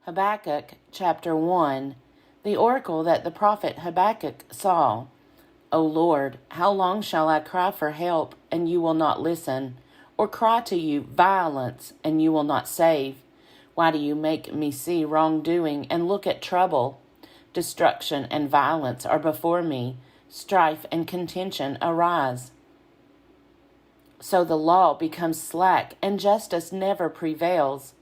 Habakkuk chapter 1. The oracle that the prophet Habakkuk saw. O Lord, how long shall I cry for help, and you will not listen? Or cry to you violence, and you will not save? Why do you make me see wrongdoing and look at trouble? Destruction and violence are before me. Strife and contention arise. So the law becomes slack, and justice never prevails.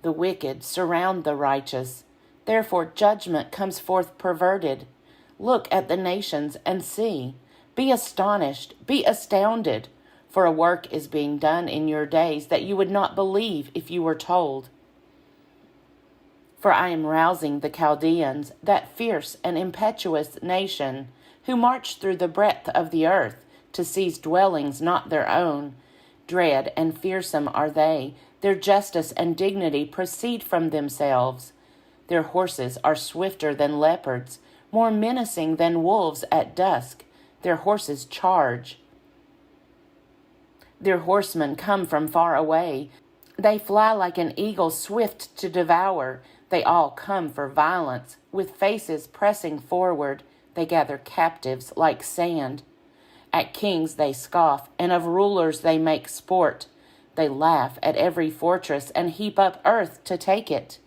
The wicked surround the righteous. Therefore judgment comes forth perverted. Look at the nations and see. Be astonished, be astounded, for a work is being done in your days that you would not believe if you were told. For I am rousing the Chaldeans, that fierce and impetuous nation, who march through the breadth of the earth to seize dwellings not their own. Dread and fearsome are they. Their justice and dignity proceed from themselves. Their horses are swifter than leopards, more menacing than wolves at dusk. Their horses charge. Their horsemen come from far away. They fly like an eagle swift to devour. They all come for violence. With faces pressing forward, they gather captives like sand. At kings they scoff, and of rulers they make sport. They laugh at every fortress and heap up earth to take it.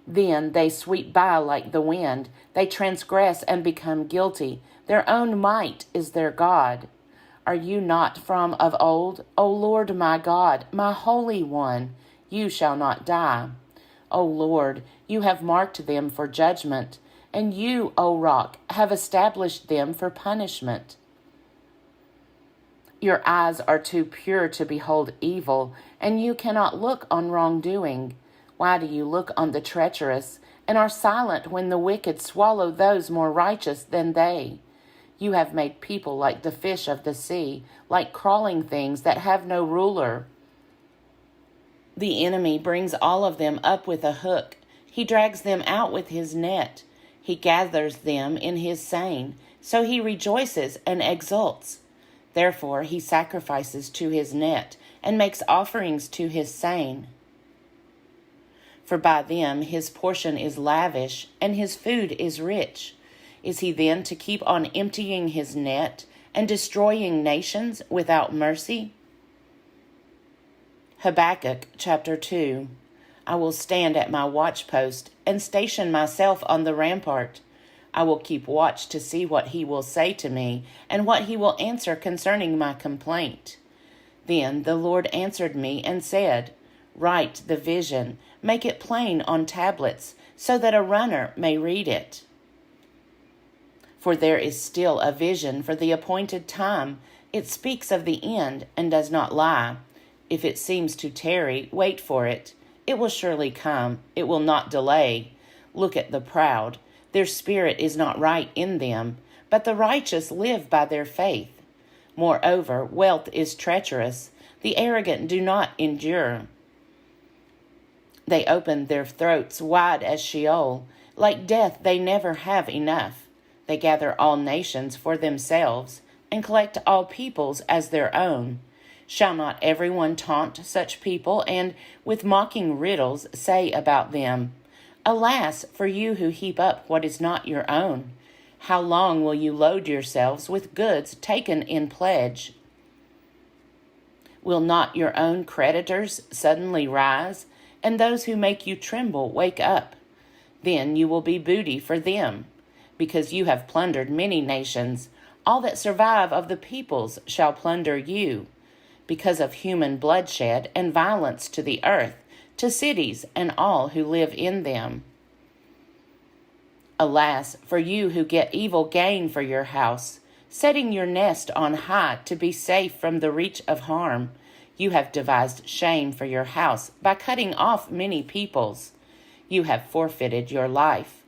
Then they sweep by like the wind. They transgress and become guilty. Their own might is their God. Are you not from of old? O Lord my God, my Holy One, you shall not die. O Lord, you have marked them for judgment, and you, O Rock, have established them for punishment. Your eyes are too pure to behold evil, and you cannot look on wrongdoing. Why do you look on the treacherous, and are silent when the wicked swallow those more righteous than they? You have made people like the fish of the sea, like crawling things that have no ruler. The enemy brings all of them up with a hook. He drags them out with his net. He gathers them in his seine, so he rejoices and exults. Therefore he sacrifices to his net and makes offerings to his seine. For by them his portion is lavish and his food is rich. Is he then to keep on emptying his net and destroying nations without mercy? Habakkuk chapter 2. I will stand at my watchpost and station myself on the rampart. I will keep watch to see what he will say to me and what he will answer concerning my complaint. Then the Lord answered me and said, Write the vision, make it plain on tablets, so that a runner may read it. For there is still a vision for the appointed time. It speaks of the end and does not lie. If it seems to tarry, wait for it. It will surely come. It will not delay. Look at the proud. Their spirit is not right in them, but the righteous live by their faith. Moreover, wealth is treacherous. The arrogant do not endure. They open their throats wide as Sheol. Like death, they never have enough. They gather all nations for themselves and collect all peoples as their own. Shall not everyone taunt such people and with mocking riddles say about them, Alas, for you who heap up what is not your own. How long will you load yourselves with goods taken in pledge? Will not your own creditors suddenly rise, and those who make you tremble wake up? Then you will be booty for them, because you have plundered many nations. All that survive of the peoples shall plunder you, because of human bloodshed and violence to the earth, to cities and all who live in them. Alas, for you who get evil gain for your house, setting your nest on high to be safe from the reach of harm. You have devised shame for your house by cutting off many peoples. You have forfeited your life.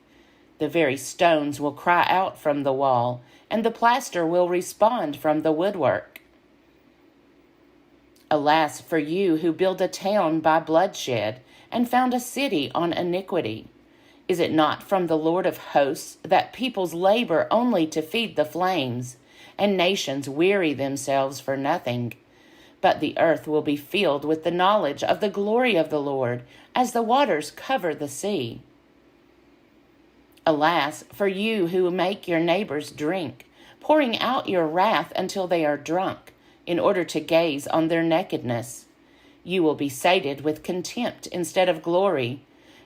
The very stones will cry out from the wall, and the plaster will respond from the woodwork. Alas, for you who build a town by bloodshed and found a city on iniquity. Is it not from the Lord of hosts that peoples labor only to feed the flames, and nations weary themselves for nothing? but the earth will be filled with the knowledge of the glory of the Lord, as the waters cover the sea. Alas, for you who make your neighbors drink, pouring out your wrath until they are drunk, in order to gaze on their nakedness. You will be sated with contempt instead of glory.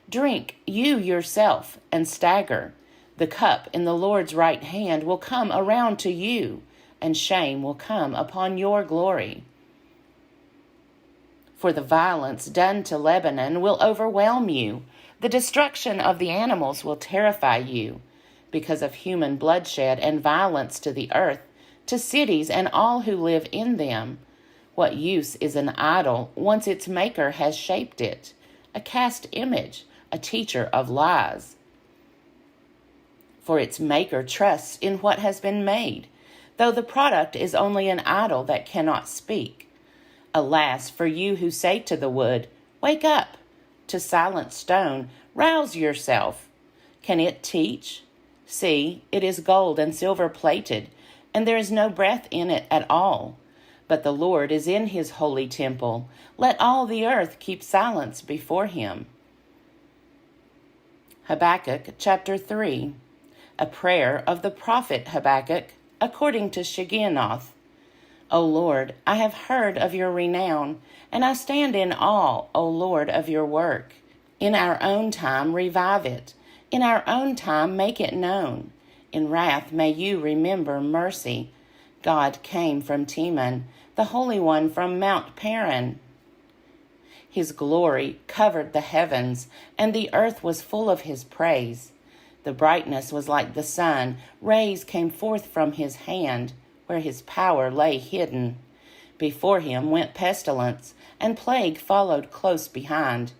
Drink you yourself and stagger. The cup in the Lord's right hand will come around to you, and shame will come upon your glory. For the violence done to Lebanon will overwhelm you. The destruction of the animals will terrify you. Because of human bloodshed and violence to the earth, to cities and all who live in them. What use is an idol once its maker has shaped it? A cast image, a teacher of lies. For its maker trusts in what has been made, though the product is only an idol that cannot speak. Alas, for you who say to the wood, "Wake up," to silent stone, "Rouse yourself." Can it teach? See, it is gold and silver plated, and there is no breath in it at all. But the Lord is in his holy temple. Let all the earth keep silence before him. Habakkuk chapter 3. A prayer of the prophet Habakkuk, according to Shigionoth. O Lord, I have heard of your renown, and I stand in awe, O Lord, of your work. In our own time revive it. In our own time make it known. In wrath may you remember mercy. God came from Teman, the Holy One from Mount Paran. His glory covered the heavens, and the earth was full of his praise. The brightness was like the sun. Rays came forth from his hand, where his power lay hidden. Before him went pestilence, and plague followed close behind.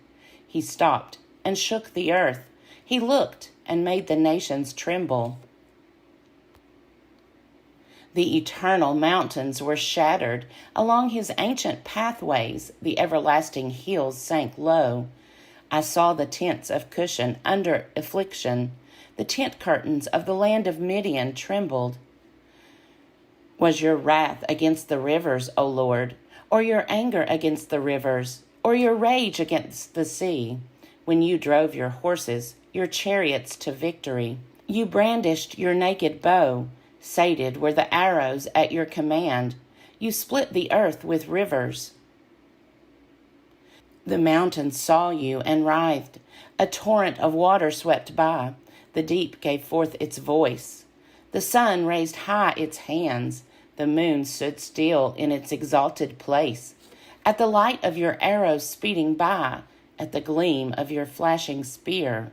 He stopped and shook the earth. He looked and made the nations tremble. The eternal mountains were shattered. Along his ancient pathways, the everlasting hills sank low. I saw the tents of Cushan under affliction. The tent curtains of the land of Midian trembled. Was your wrath against the rivers, O Lord, or your anger against the rivers, or your rage against the sea, when you drove your horses, your chariots to victory? You brandished your naked bow. Sated were the arrows at your command. You split the earth with rivers. The mountains saw you and writhed. A torrent of water swept by. The deep gave forth its voice. The sun raised high its hands. The moon stood still in its exalted place. At the light of your arrows speeding by, at the gleam of your flashing spear.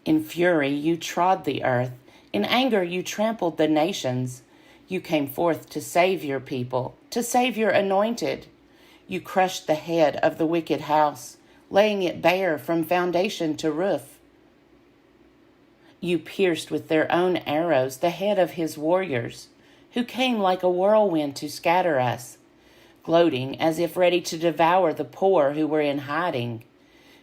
In fury you trod the earth. In anger you trampled the nations. You came forth to save your people, to save your anointed. You crushed the head of the wicked house, laying it bare from foundation to roof. You pierced with their own arrows the head of his warriors, who came like a whirlwind to scatter us, gloating as if ready to devour the poor who were in hiding.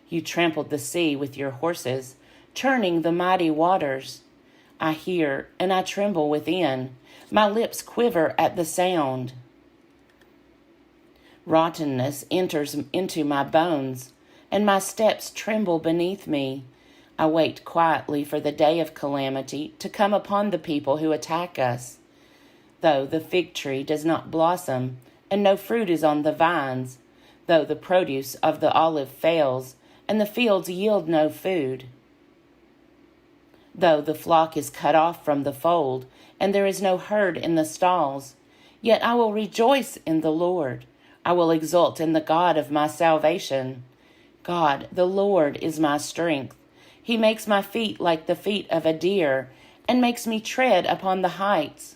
You trampled the sea with your horses, churning the mighty waters. I hear and I tremble within. My lips quiver at the sound. Rottenness enters into my bones, and my steps tremble beneath me. I wait quietly for the day of calamity to come upon the people who attack us. Though the fig tree does not blossom, and no fruit is on the vines, though the produce of the olive fails, and the fields yield no food. Though the flock is cut off from the fold, and there is no herd in the stalls, yet I will rejoice in the Lord. I will exult in the God of my salvation. God, the Lord, is my strength. He makes my feet like the feet of a deer, and makes me tread upon the heights.